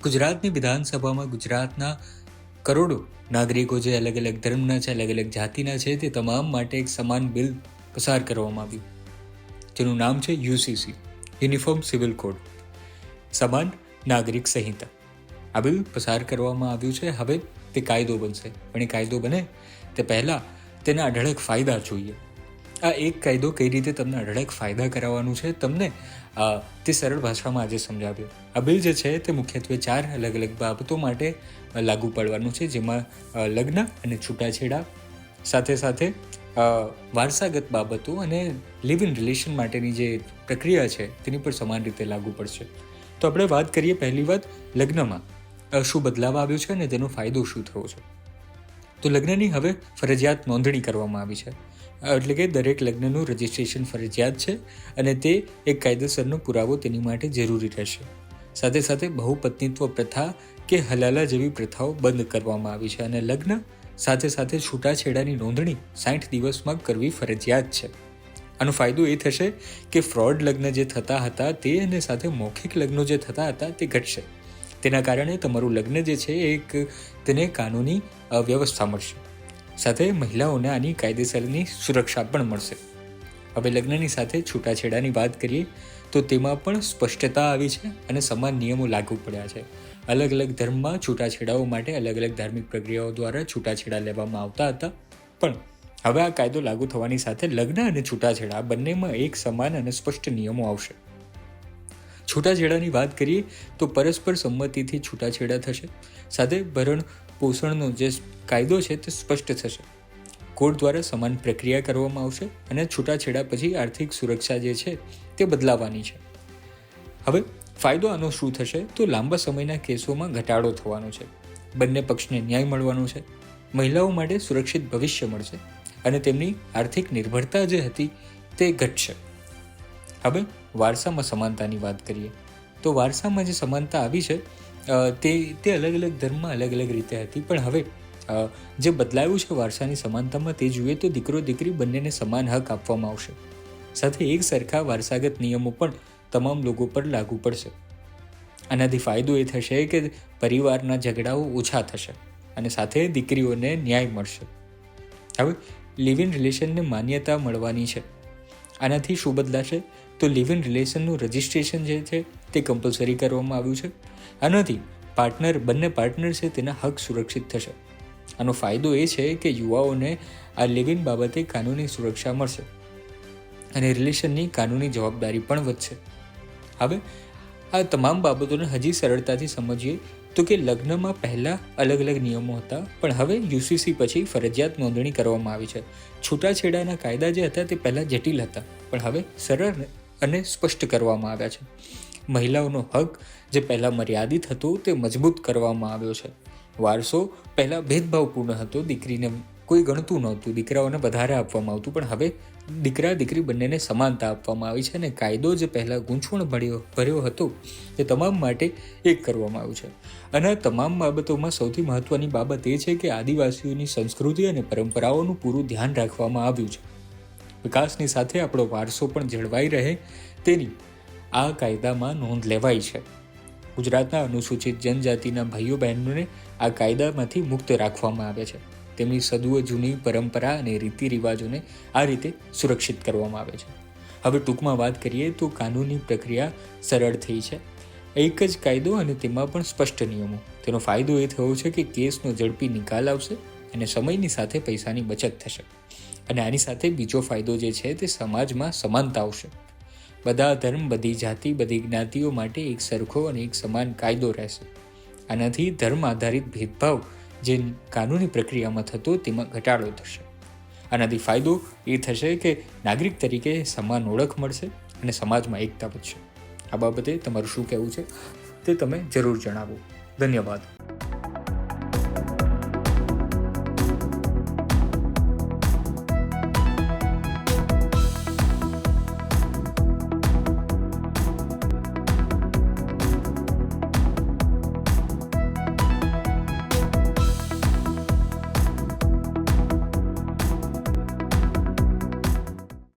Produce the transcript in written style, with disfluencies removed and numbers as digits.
ગુજરાતની વિધાનસભામાં ગુજરાતના કરોડો નાગરિકો જે અલગ અલગ ધર્મના છે, અલગ અલગ જાતિના છે, તે તમામ માટે એક સમાન બિલ પસાર કરવામાં આવ્યું, જેનું નામ છે યુસીસી, યુનિફોર્મ સિવિલ કોડ, સમાન નાગરિક સંહિતા. આ બિલ પસાર કરવામાં આવ્યું છે. હવે તે કાયદો બનશે, પણ એ કાયદો બને તે પહેલાં તેના અઢળક ફાયદા જોઈએ. આ એક કાયદો કઈ રીતે તમને અઢળક ફાયદા કરાવવાનું છે, તમને તે સરળ ભાષામાં આજે સમજાવ્યું. આ બિલ જે છે તે મુખ્યત્વે 4 અલગ અલગ બાબતો માટે લાગુ પડવાનું છે, જેમાં લગ્ન અને છૂટાછેડા, સાથે સાથે વારસાગત બાબતો અને લિવ ઇન રિલેશન માટેની જે પ્રક્રિયા છે તેની પર સમાન રીતે લાગુ પડશે. તો આપણે વાત કરીએ પહેલી વાત લગ્નમાં શું બદલાવ આવ્યો છે અને તેનો ફાયદો શું થયો છે. તો લગ્નની હવે ફરજિયાત નોંધણી કરવામાં આવી છે, એટલે કે દરેક લગ્નનું રજિસ્ટ્રેશન ફરજિયાત છે અને તે એક કાયદેસરનો પુરાવો તેની માટે જરૂરી રહેશે. સાથે સાથે બહુપત્નીત્વ પ્રથા કે હલાલા જેવી પ્રથાઓ બંધ કરવામાં આવી છે અને લગ્ન સાથે સાથે છૂટાછેડાની નોંધણી 60 દિવસમાં કરવી ફરજિયાત છે. આનો ફાયદો એ થશે કે ફ્રોડ લગ્ન જે થતા હતા તે અને સાથે મૌખિક લગ્નો જે થતા હતા તે ઘટશે. તેના કારણે તમારું લગ્ન જે છે તેને કાનૂની વ્યવસ્થા મળશે. સાથે મહિલાઓને આની કાયદેસરની સુરક્ષા પણ મળશે. હવે લગ્નની સાથે છૂટાછેડાની વાત કરીએ તો તેમાં પણ સ્પષ્ટતા આવી છે અને સમાન નિયમો લાગુ પડ્યા છે. અલગ અલગ ધર્મમાં છૂટાછેડાઓ માટે અલગ અલગ ધાર્મિક પ્રક્રિયાઓ દ્વારા છૂટાછેડા લેવામાં આવતા હતા, પણ હવે આ કાયદો લાગુ થવાની સાથે લગ્ન અને છૂટાછેડા બંનેમાં એક સમાન અને સ્પષ્ટ નિયમો આવશે. છૂટાછેડાની વાત કરીએ તો પરસ્પર સંમતિથી છૂટાછેડા થશે. સાથે ભરણ પોષણનો જે કાયદો છે તે સ્પષ્ટ થશે. કોર્ટ દ્વારા સમાન પ્રક્રિયા કરવામાં આવશે અને છૂટાછેડા પછી આર્થિક સુરક્ષા જે છે તે બદલાવાની છે. હવે ફાયદો આનો શું થશે તો લાંબા સમયના કેસોમાં ઘટાડો થવાનો છે, બંને પક્ષને ન્યાય મળવાનો છે, મહિલાઓ માટે સુરક્ષિત ભવિષ્ય મળશે અને તેમની આર્થિક નિર્ભરતા જે હતી તે ઘટશે. હવે વારસામાં સમાનતાની વાત કરીએ તો વારસામાં જે સમાનતા આવી છે તે અલગ અલગ ધર્મમાં અલગ અલગ રીતે હતી, પણ હવે જે બદલાયું છે વારસાની સમાનતામાં તે જોઈએ તો દીકરો દીકરી બંનેને સમાન હક આપવામાં આવશે. સાથે એક સરખા વારસાગત નિયમો પણ તમામ લોકો પર લાગુ પડશે. આનાથી ફાયદો એ થશે કે પરિવારના ઝઘડાઓ ઓછા થશે અને સાથે દીકરીઓને ન્યાય મળશે. હવે લિવ ઇન રિલેશનને માન્યતા મળવાની છે. આનાથી શું બદલાશે તો લિવ ઇન રિલેશનનું રજિસ્ટ્રેશન જે છે તે કમ્પલસરી કરવામાં આવ્યું છે. આનાથી બંને પાર્ટનર છે તેના હક સુરક્ષિત થશે. આનો ફાયદો એ છે કે યુવાઓને આ લિવ ઇન બાબતે કાનૂની સુરક્ષા મળશે અને રિલેશનની કાનૂની જવાબદારી પણ વધશે. હવે આ તમામ બાબતોને હજી સરળતાથી સમજીએ તો કે લગ્નમાં પહેલાં અલગ અલગ નિયમો હતા, પણ હવે યુસીસી પછી ફરજિયાત નોંધણી કરવામાં આવી છે. છૂટાછેડાના કાયદા જે હતા તે પહેલાં જટિલ હતા, પણ હવે સરળ અને સ્પષ્ટ કરવામાં આવ્યા છે. મહિલાઓનો હક જે પહેલાં મર્યાદિત હતો તે મજબૂત કરવામાં આવ્યો છે. વારસો પહેલાં ભેદભાવપૂર્ણ હતો, દીકરીને કોઈ ગણતું નહોતું, દીકરાઓને વધારે આપવામાં આવતું, પણ હવે દીકરા દીકરી બંનેને સમાનતા આપવામાં આવી છે અને કાયદો જે પહેલાં ગૂંચવણ ભર્યો હતો તે તમામ માટે એક કરવામાં આવ્યું છે. અને તમામ બાબતોમાં સૌથી મહત્ત્વની બાબત એ છે કે આદિવાસીઓની સંસ્કૃતિ અને પરંપરાઓનું પૂરું ધ્યાન રાખવામાં આવ્યું છે. વિકાસની સાથે આપણો વારસો પણ જળવાઈ રહે તેની આ કાયદામાં નોંધ લેવાઈ છે. ગુજરાતના અનુસૂચિત જનજાતિના ભાઈઓ બહેનોને આ કાયદામાંથી મુક્ત રાખવામાં આવે છે. તેમની સદીઓ જૂની પરંપરા અને રીતિ રિવાજોને આ રીતે સુરક્ષિત કરવામાં આવે છે. હવે ટૂંકમાં વાત કરીએ તો કાનૂની પ્રક્રિયા સરળ થઈ છે. એક જ કાયદો અને તેમાં પણ સ્પષ્ટ નિયમો. તેનો ફાયદો એ થયો છે કે કેસનો ઝડપી નિકાલ આવશે અને સમયની સાથે પૈસાની બચત થશે. અને આની સાથે બીજો ફાયદો જે છે તે સમાજમાં સમાનતા આવશે. બધા ધર્મ, બધી જાતિ, બધી જ્ઞાતિઓ માટે એક સરખો અને એક સમાન કાયદો રહેશે. આનાથી ધર્મ આધારિત ભેદભાવ જે કાનૂની પ્રક્રિયામાં થતો તેમાં ઘટાડો થશે. આનાથી ફાયદો એ થશે કે નાગરિક તરીકે સમાન ઓળખ મળશે અને સમાજમાં એકતા વધશે. આ બાબતે તમારું શું કહેવું છે તે તમે જરૂર જણાવો. ધન્યવાદ.